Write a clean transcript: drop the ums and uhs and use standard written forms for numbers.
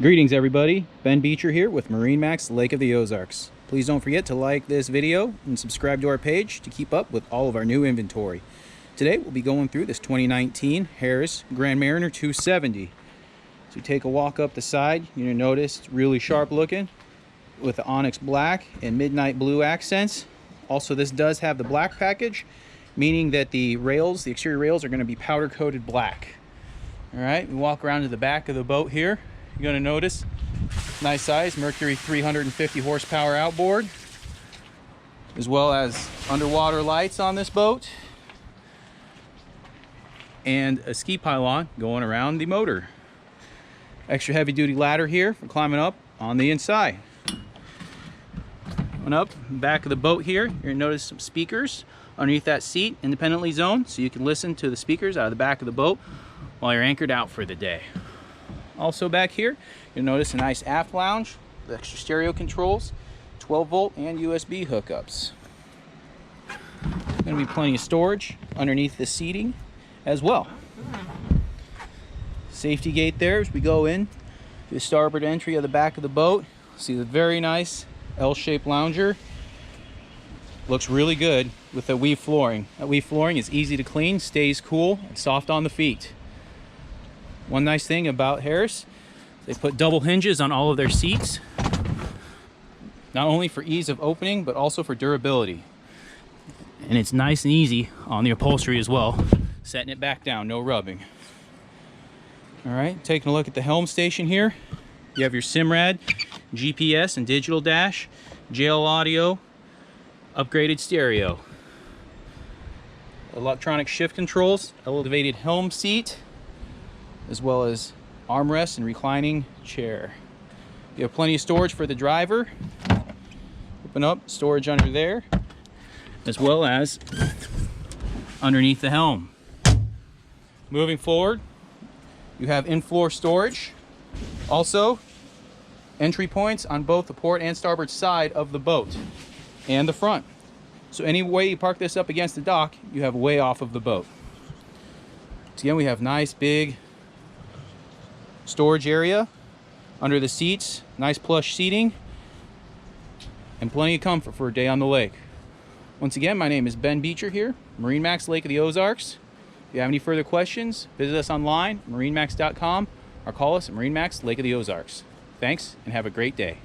Greetings everybody, Ben Beecher here with MarineMax, Lake of the Ozarks. Please don't forget to like this video and subscribe to our page to keep up with all of our new inventory. Today we'll be going through this 2019 Harris Grand Mariner 270. So you take a walk up the side, you're going to notice it's really sharp looking with the onyx black and midnight blue accents. Also, this does have the black package, meaning that the rails, the exterior rails, are going to be powder coated black. Alright, we walk around to the back of the boat here. You're going to notice nice size Mercury 350 horsepower outboard, as well as underwater lights on this boat and a ski pylon going around the motor. Extra heavy duty ladder here for climbing up on the inside. Going up the back of the boat here, you're going to notice some speakers underneath that seat, independently zoned, so you can listen to the speakers out of the back of the boat while you're anchored out for the day. Also back here, you'll notice a nice aft lounge with extra stereo controls, 12 volt and USB hookups. Going to be plenty of storage underneath the seating as well. Safety gate there as we go in to the starboard entry of the back of the boat. See the very nice L-shaped lounger. Looks really good with the weave flooring. That weave flooring is easy to clean, stays cool, and soft on the feet. One nice thing about Harris, they put double hinges on all of their seats, not only for ease of opening, but also for durability. And it's nice and easy on the upholstery as well, setting it back down, no rubbing. All right, taking a look at the helm station here. You have your SIMRAD, GPS and digital dash, JL audio, upgraded stereo, electronic shift controls, elevated helm seat, as well as armrest and reclining chair. You have plenty of storage for the driver. Open up, storage under there, as well as underneath the helm. Moving forward, you have in-floor storage. Also, entry points on both the port and starboard side of the boat and the front. So any way you park this up against the dock, you have way off of the boat. So again, we have nice big storage area under the seats, nice plush seating, and plenty of comfort for a day on the lake. Once again, my name is Ben Beecher here, MarineMax, Lake of the Ozarks. If you have any further questions, visit us online, marinemax.com, or call us at MarineMax, Lake of the Ozarks. Thanks, and have a great day.